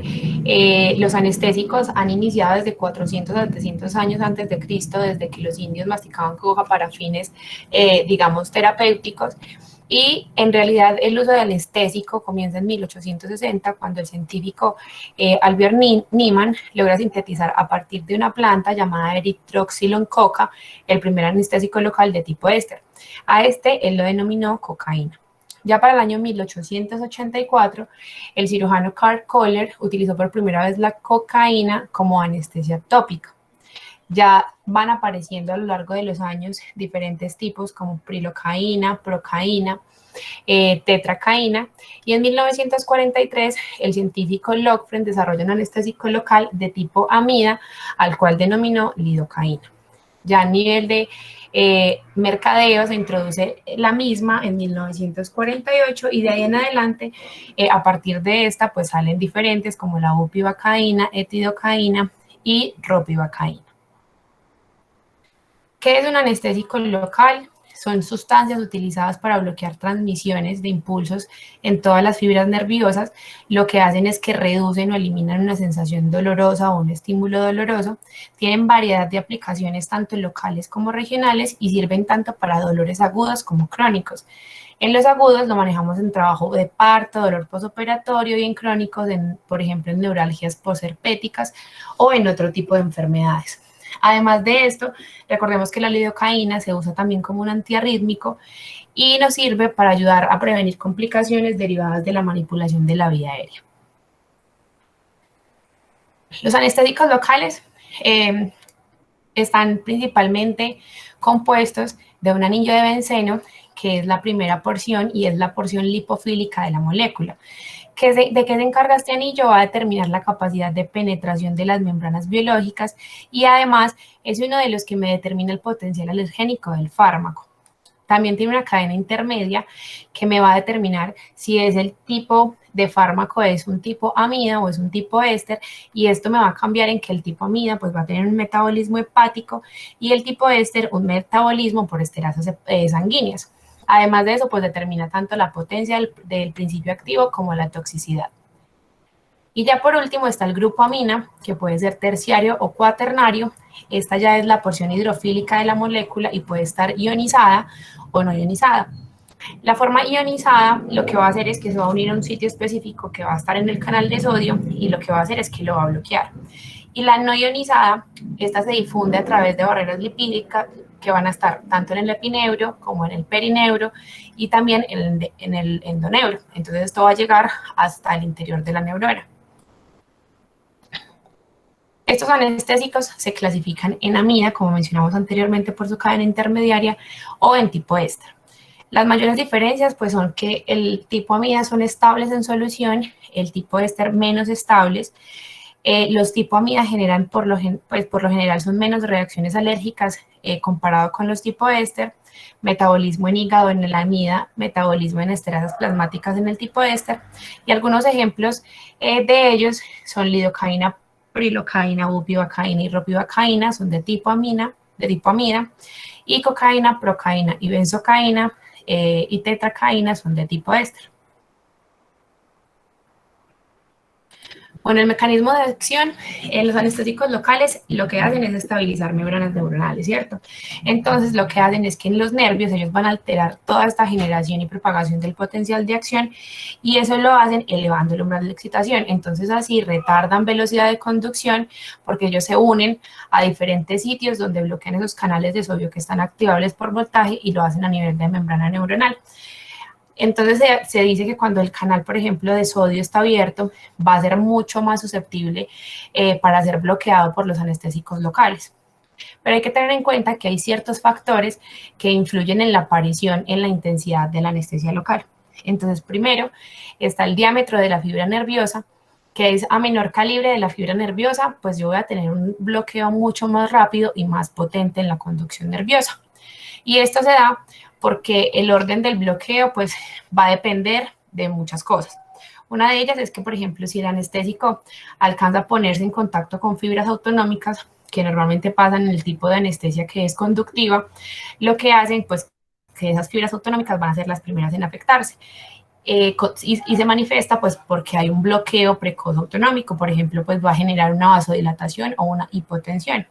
porque los anestésicos han iniciado desde 400 a 700 años antes de Cristo, desde que los indios masticaban coca para fines, digamos, terapéuticos. Y en realidad el uso de anestésico comienza en 1860, cuando el científico Albert Niemann logra sintetizar a partir de una planta llamada Erythrocylon coca el primer anestésico local de tipo éster. A este él lo denominó cocaína. Ya para el año 1884, el cirujano Karl Kohler utilizó por primera vez la cocaína como anestesia tópica. Ya van apareciendo a lo largo de los años diferentes tipos como prilocaína, procaína, tetracaína, y en 1943 el científico Lockfriend desarrolla un anestésico local de tipo amida, al cual denominó lidocaína. Ya a nivel de mercadeo se introduce la misma en 1948 y de ahí en adelante, a partir de esta, pues salen diferentes como la bupivacaína, etidocaína y ropivacaína. ¿Qué es un anestésico local? Son sustancias utilizadas para bloquear transmisiones de impulsos en todas las fibras nerviosas. Lo que hacen es que reducen o eliminan una sensación dolorosa o un estímulo doloroso. Tienen variedad de aplicaciones tanto locales como regionales y sirven tanto para dolores agudos como crónicos. En los agudos lo manejamos en trabajo de parto, dolor postoperatorio, y en crónicos, por ejemplo, en neuralgias posherpéticas o en otro tipo de enfermedades. Además de esto, recordemos que la lidocaína se usa también como un antiarrítmico y nos sirve para ayudar a prevenir complicaciones derivadas de la manipulación de la vía aérea. Los anestésicos locales están principalmente compuestos de un anillo de benceno, que es la primera porción y es la porción lipofílica de la molécula. ¿De qué se encarga este anillo? Va a determinar la capacidad de penetración de las membranas biológicas y además es uno de los que me determina el potencial alergénico del fármaco. También tiene una cadena intermedia que me va a determinar si es el tipo de fármaco, es un tipo amida o es un tipo éster, y esto me va a cambiar en que el tipo amida pues va a tener un metabolismo hepático y el tipo éster un metabolismo por esterasas sanguíneas. Además de eso, pues determina tanto la potencia del principio activo como la toxicidad. Y ya por último está el grupo amina, que puede ser terciario o cuaternario. Esta ya es la porción hidrofílica de la molécula y puede estar ionizada o no ionizada. La forma ionizada lo que va a hacer es que se va a unir a un sitio específico que va a estar en el canal de sodio y lo que va a hacer es que lo va a bloquear. Y la no ionizada, esta se difunde a través de barreras lipídicas que van a estar tanto en el epineuro como en el perineuro y también en el endoneuro. Entonces esto va a llegar hasta el interior de la neurona. Estos anestésicos se clasifican en amida, como mencionamos anteriormente, por su cadena intermediaria, o en tipo éster. Las mayores diferencias pues son que el tipo amida son estables en solución, el tipo éster menos estables. Los tipo amida generan por lo general son menos reacciones alérgicas comparado con los tipo éster, metabolismo en hígado en el amida, metabolismo en esterasas plasmáticas en el tipo éster, y algunos ejemplos de ellos son lidocaína, prilocaína, bupivacaína y ropivacaína, son de tipo amida, y cocaína, procaína y benzocaína y tetracaína son de tipo éster. Bueno, el mecanismo de acción en los anestésicos locales lo que hacen es estabilizar membranas neuronales, ¿cierto? Entonces, lo que hacen es que en los nervios ellos van a alterar toda esta generación y propagación del potencial de acción y eso lo hacen elevando el umbral de excitación. Entonces, así retardan velocidad de conducción porque ellos se unen a diferentes sitios donde bloquean esos canales de sodio que están activables por voltaje y lo hacen a nivel de membrana neuronal. Entonces se dice que cuando el canal, por ejemplo, de sodio está abierto, va a ser mucho más susceptible para ser bloqueado por los anestésicos locales. Pero hay que tener en cuenta que hay ciertos factores que influyen en la aparición, en la intensidad de la anestesia local. Entonces, primero está el diámetro de la fibra nerviosa, que es a menor calibre de la fibra nerviosa, pues yo voy a tener un bloqueo mucho más rápido y más potente en la conducción nerviosa. Y esto se da porque el orden del bloqueo pues va a depender de muchas cosas. Una de ellas es que, por ejemplo, si el anestésico alcanza a ponerse en contacto con fibras autonómicas, que normalmente pasan en el tipo de anestesia que es conductiva, lo que hacen pues que esas fibras autonómicas van a ser las primeras en afectarse. y se manifiesta pues porque hay un bloqueo precoz autonómico, por ejemplo, pues va a generar una vasodilatación o una hipotensión.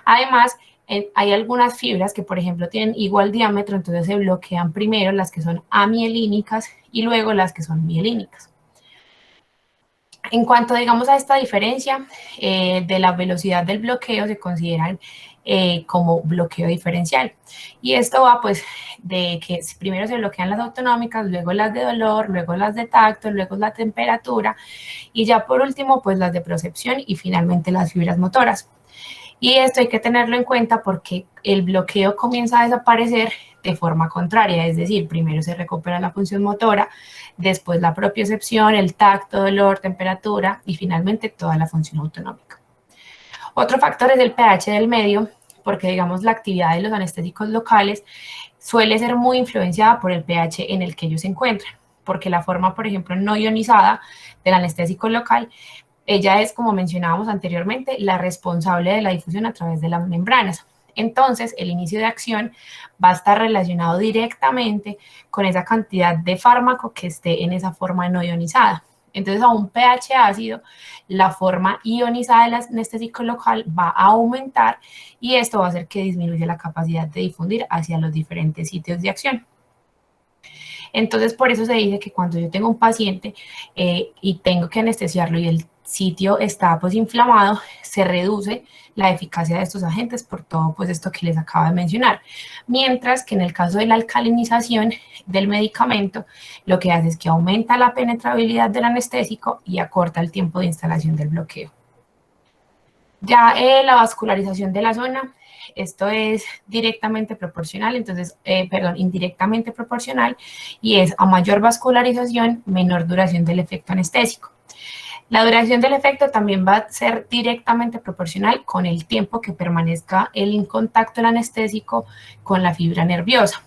Además, hay algunas fibras que, por ejemplo, tienen igual diámetro, entonces se bloquean primero las que son amielínicas y luego las que son mielínicas. En cuanto, digamos, a esta diferencia de la velocidad del bloqueo, se consideran como bloqueo diferencial. Y esto va, pues, de que primero se bloquean las autonómicas, luego las de dolor, luego las de tacto, luego la temperatura, y ya por último, pues, las de percepción y finalmente las fibras motoras. Y esto hay que tenerlo en cuenta porque el bloqueo comienza a desaparecer de forma contraria, es decir, primero se recupera la función motora, después la propiocepción, el tacto, dolor, temperatura y finalmente toda la función autonómica. Otro factor es el pH del medio, porque digamos la actividad de los anestésicos locales suele ser muy influenciada por el pH en el que ellos se encuentran, porque la forma, por ejemplo, no ionizada del anestésico local, ella es, como mencionábamos anteriormente, la responsable de la difusión a través de las membranas. Entonces, el inicio de acción va a estar relacionado directamente con esa cantidad de fármaco que esté en esa forma no ionizada. Entonces, a un pH ácido, la forma ionizada del anestésico local va a aumentar y esto va a hacer que disminuya la capacidad de difundir hacia los diferentes sitios de acción. Entonces, por eso se dice que cuando yo tengo un paciente y tengo que anestesiarlo y el sitio está pues inflamado, se reduce la eficacia de estos agentes por todo pues esto que les acabo de mencionar. Mientras que en el caso de la alcalinización del medicamento, lo que hace es que aumenta la penetrabilidad del anestésico y acorta el tiempo de instalación del bloqueo. Ya la vascularización de la zona, esto es directamente proporcional, entonces, indirectamente proporcional, y es a mayor vascularización, menor duración del efecto anestésico. La duración del efecto también va a ser directamente proporcional con el tiempo que permanezca el contacto del anestésico con la fibra nerviosa.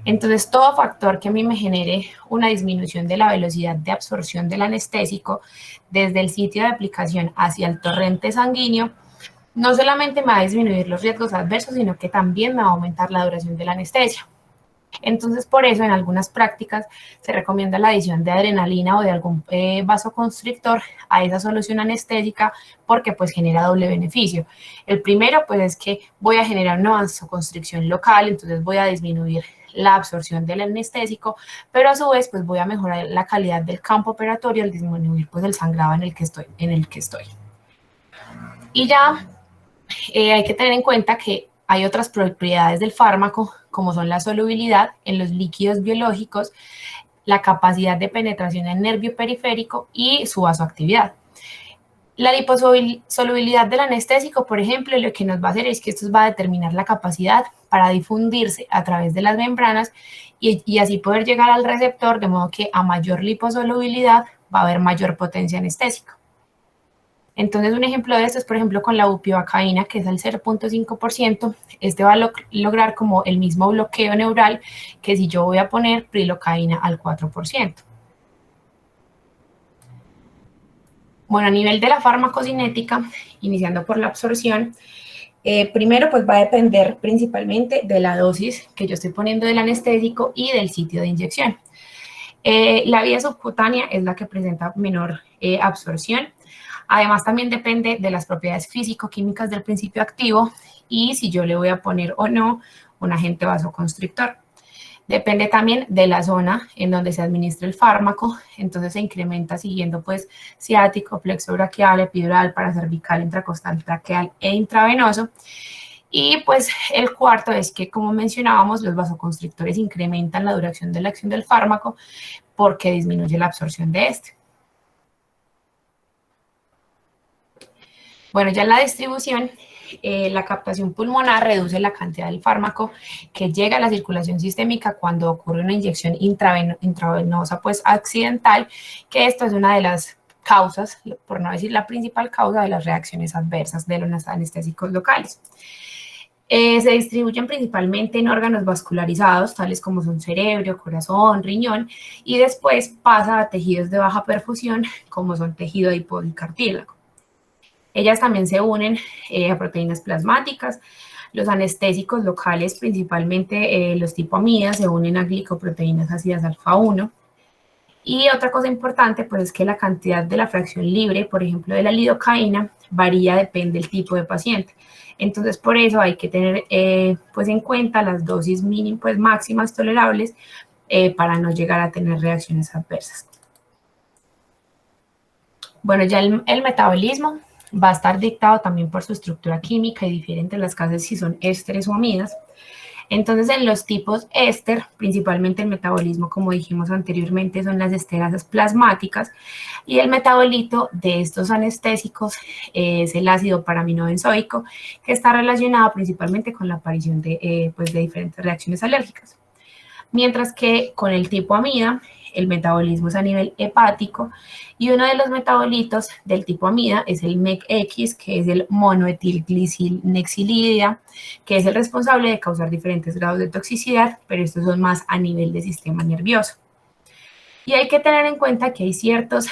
Entonces, todo factor que a mí me genere una disminución de la velocidad de absorción del anestésico desde el sitio de aplicación hacia el torrente sanguíneo, no solamente me va a disminuir los riesgos adversos, sino que también me va a aumentar la duración de la anestesia. Entonces, por eso en algunas prácticas se recomienda la adición de adrenalina o de algún vasoconstrictor a esa solución anestésica porque pues genera doble beneficio. El primero pues es que voy a generar una vasoconstricción local, entonces voy a disminuir la absorción del anestésico, pero a su vez pues voy a mejorar la calidad del campo operatorio al disminuir pues el sangrado en el que estoy. Y ya hay que tener en cuenta que hay otras propiedades del fármaco, como son la solubilidad en los líquidos biológicos, la capacidad de penetración en el nervio periférico y su vasoactividad. La liposolubilidad del anestésico, por ejemplo, lo que nos va a hacer es que esto va a determinar la capacidad para difundirse a través de las membranas y así poder llegar al receptor, de modo que a mayor liposolubilidad va a haber mayor potencia anestésica. Entonces, un ejemplo de esto es, por ejemplo, con la bupivacaína, que es al 0.5%. Este va a lograr como el mismo bloqueo neural que si yo voy a poner prilocaína al 4%. Bueno, a nivel de la farmacocinética, iniciando por la absorción, primero pues va a depender principalmente de la dosis que yo estoy poniendo del anestésico y del sitio de inyección. La vía subcutánea es la que presenta menor absorción. Además, también depende de las propiedades físico-químicas del principio activo y si yo le voy a poner o no un agente vasoconstrictor. Depende también de la zona en donde se administra el fármaco, entonces se incrementa siguiendo pues ciático, plexo braquial, epidural, paracervical, intracostal, traqueal e intravenoso. Y pues el cuarto es que, como mencionábamos, los vasoconstrictores incrementan la duración de la acción del fármaco porque disminuye la absorción de este. Bueno, ya en la distribución, la captación pulmonar reduce la cantidad del fármaco que llega a la circulación sistémica cuando ocurre una inyección intravenosa pues accidental, que esto es una de las causas, por no decir la principal causa de las reacciones adversas de los anestésicos locales. Se distribuyen principalmente en órganos vascularizados, tales como son cerebro, corazón, riñón, y después pasa a tejidos de baja perfusión, como son tejido adiposo y cartílago. Ellas también se unen a proteínas plasmáticas. Los anestésicos locales, principalmente los tipo amidas, se unen a glicoproteínas ácidas alfa 1. Y otra cosa importante, pues es que la cantidad de la fracción libre, por ejemplo, de la lidocaína, varía, depende del tipo de paciente. Entonces, por eso hay que tener pues en cuenta las dosis mínimas, pues máximas tolerables para no llegar a tener reacciones adversas. Bueno, ya el metabolismo va a estar dictado también por su estructura química y difiere entre las casas si son ésteres o amidas. Entonces, en los tipos éster, principalmente el metabolismo, como dijimos anteriormente, son las esterasas plasmáticas, y el metabolito de estos anestésicos es el ácido paraminobenzoico, que está relacionado principalmente con la aparición pues de diferentes reacciones alérgicas. Mientras que con el tipo amida, el metabolismo es a nivel hepático, y uno de los metabolitos del tipo amida es el MECX, que es el monoetilglicilnexilidea, que es el responsable de causar diferentes grados de toxicidad, pero estos son más a nivel del sistema nervioso. Y hay que tener en cuenta que hay ciertos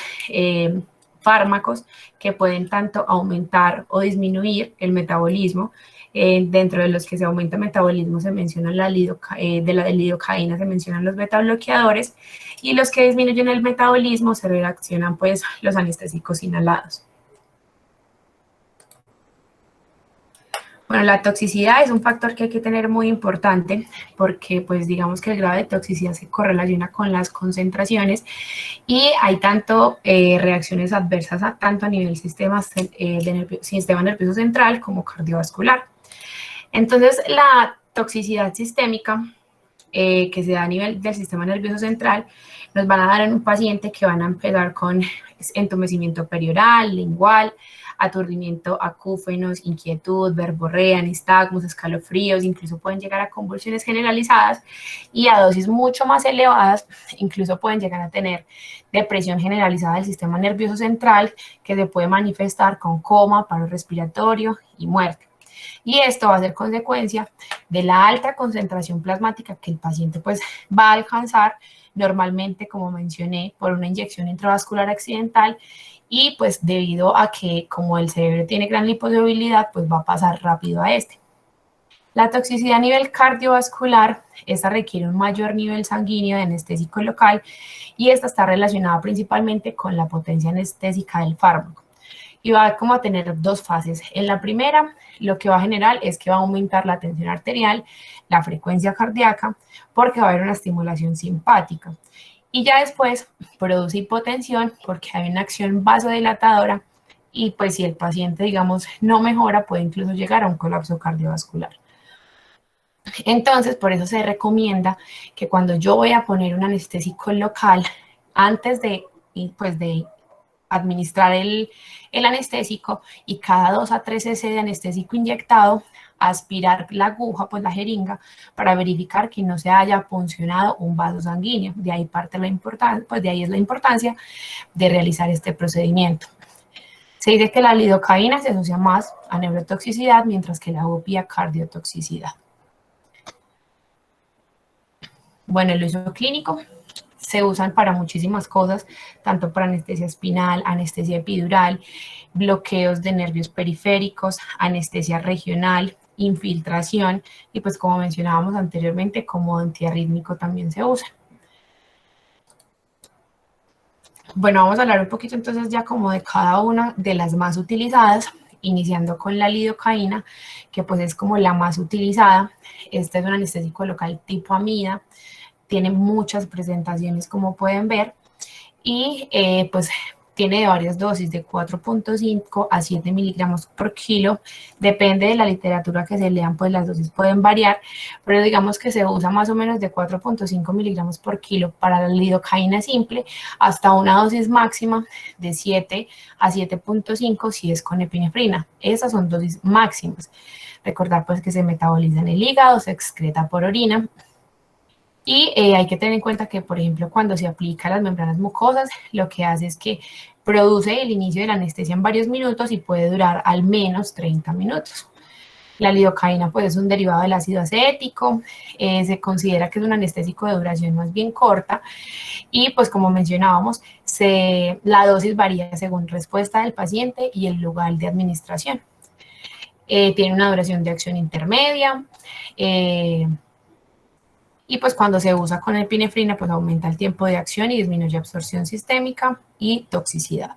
fármacos que pueden tanto aumentar o disminuir el metabolismo. Dentro de los que se aumenta el metabolismo se menciona de la lidocaína, se mencionan los betabloqueadores, y los que disminuyen el metabolismo se reaccionan pues los anestésicos inhalados. Bueno, la toxicidad es un factor que hay que tener muy importante porque pues digamos que el grado de toxicidad se correlaciona con las concentraciones, y hay tanto reacciones adversas tanto a nivel sistema nervioso central como cardiovascular. Entonces, la toxicidad sistémica que se da a nivel del sistema nervioso central nos van a dar en un paciente que van a empezar con entumecimiento perioral, lingual, aturdimiento, acúfenos, inquietud, verborrea, nistagmos, escalofríos, incluso pueden llegar a convulsiones generalizadas, y a dosis mucho más elevadas incluso pueden llegar a tener depresión generalizada del sistema nervioso central, que se puede manifestar con coma, paro respiratorio y muerte. Y esto va a ser consecuencia de la alta concentración plasmática que el paciente pues va a alcanzar normalmente, como mencioné, por una inyección intravascular accidental, y pues debido a que como el cerebro tiene gran liposolubilidad, pues va a pasar rápido a este. La toxicidad a nivel cardiovascular, esta requiere un mayor nivel sanguíneo de anestésico local, y esta está relacionada principalmente con la potencia anestésica del fármaco. Y va como a tener dos fases. En la primera, lo que va a generar es que va a aumentar la tensión arterial, la frecuencia cardíaca, porque va a haber una estimulación simpática. Y ya después produce hipotensión porque hay una acción vasodilatadora, y pues si el paciente, digamos, no mejora, puede incluso llegar a un colapso cardiovascular. Entonces, por eso se recomienda que cuando yo voy a poner un anestésico local, antes de, pues de administrar el anestésico, y cada 2 a 3 cc de anestésico inyectado, aspirar la aguja, pues la jeringa, para verificar que no se haya puncionado un vaso sanguíneo. De ahí parte la importancia, pues de ahí es la importancia de realizar este procedimiento. Se dice que la lidocaína se asocia más a neurotoxicidad, mientras que la opia a cardiotoxicidad. Bueno, el uso clínico se usan para muchísimas cosas, tanto para anestesia espinal, anestesia epidural, bloqueos de nervios periféricos, anestesia regional, infiltración, y pues como mencionábamos anteriormente, como antiarrítmico también se usa. Bueno, vamos a hablar un poquito entonces ya como de cada una de las más utilizadas, iniciando con la lidocaína, que pues es como la más utilizada. Este es un anestésico local tipo amida, tiene muchas presentaciones como pueden ver, y pues tiene de varias dosis, de 4.5 a 7 miligramos por kilo, depende de la literatura que se lean, pues las dosis pueden variar, pero digamos que se usa más o menos de 4.5 miligramos por kilo para la lidocaína simple, hasta una dosis máxima de 7 a 7.5 si es con epinefrina. Esas son dosis máximas. Recordar pues que se metaboliza en el hígado, se excreta por orina. Y hay que tener en cuenta que, por ejemplo, cuando se aplica a las membranas mucosas, lo que hace es que produce el inicio de la anestesia en varios minutos y puede durar al menos 30 minutos. La lidocaína pues es un derivado del ácido acético, se considera que es un anestésico de duración más bien corta, y pues como mencionábamos, la dosis varía según respuesta del paciente y el lugar de administración. Tiene una duración de acción intermedia, Y pues cuando se usa con epinefrina, pues aumenta el tiempo de acción y disminuye absorción sistémica y toxicidad.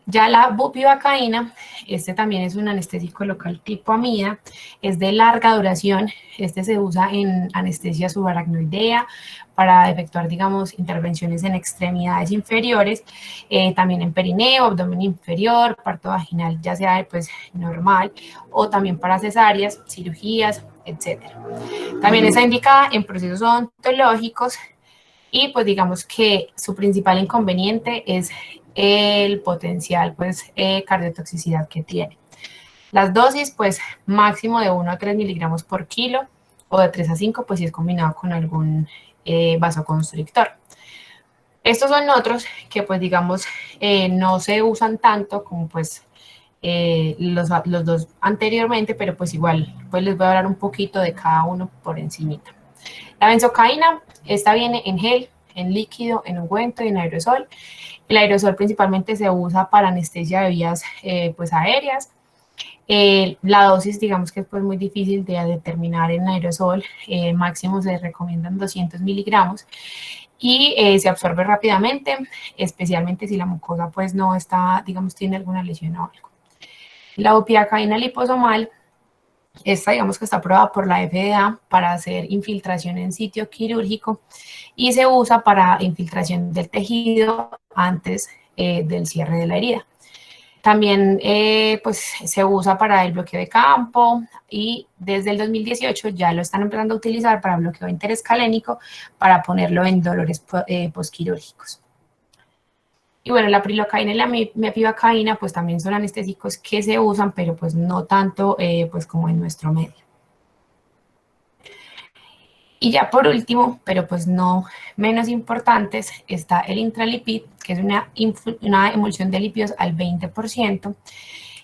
Ya la bupivacaína, este también es un anestésico local tipo amida, es de larga duración, este se usa en anestesia subaracnoidea para efectuar, digamos, intervenciones en extremidades inferiores, también en perineo, abdomen inferior, parto vaginal, ya sea pues normal, o también para cesáreas, cirugías, etc. También está indicada en procesos odontológicos y pues digamos que su principal inconveniente es el potencial pues cardiotoxicidad que tiene. Las dosis pues máximo de 1 a 3 miligramos por kilo o de 3 a 5 pues si es combinado con algún vasoconstrictor. Estos son otros que pues digamos no se usan tanto como pues los dos anteriormente, pero pues igual pues les voy a hablar un poquito de cada uno por encimita. La benzocaína, esta viene en gel, en líquido, en ungüento y en aerosol. El aerosol principalmente se usa para anestesia de vías pues aéreas. La dosis, digamos que es pues muy difícil de determinar en aerosol, máximo se recomiendan 200 miligramos y se absorbe rápidamente, especialmente si la mucosa pues no está, digamos, tiene alguna lesión o algo. La bupivacaína liposomal, esta digamos que está aprobada por la FDA para hacer infiltración en sitio quirúrgico y se usa para infiltración del tejido antes del cierre de la herida. También pues, se usa para el bloqueo de campo y desde el 2018 ya lo están empezando a utilizar para bloqueo interescalénico para ponerlo en dolores posquirúrgicos. Y bueno, la prilocaína y la mepivacaína pues también son anestésicos que se usan, pero pues no tanto pues como en nuestro medio. Y ya por último, pero pues no menos importantes, está el intralipid, que es una emulsión de lípidos al 20%.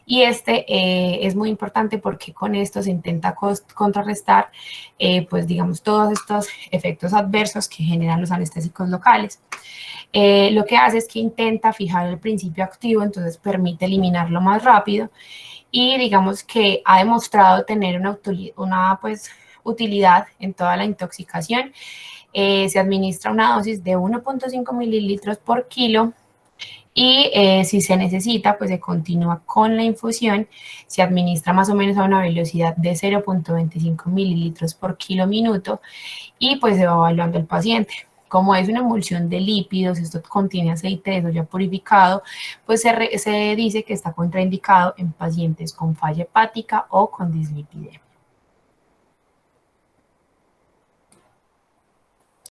Y este es muy importante porque con esto se intenta contrarrestar, pues digamos, todos estos efectos adversos que generan los anestésicos locales. Lo que hace es que intenta fijar el principio activo, entonces permite eliminarlo más rápido y digamos que ha demostrado tener una pues, utilidad en toda la intoxicación. Se administra una dosis de 1.5 mililitros por kilo y si se necesita, pues se continúa con la infusión. Se administra más o menos a una velocidad de 0.25 mililitros por kilo minuto y pues se va evaluando el paciente. Como es una emulsión de lípidos, esto contiene aceite de soya purificado, pues se dice que está contraindicado en pacientes con falla hepática o con dislipidemia.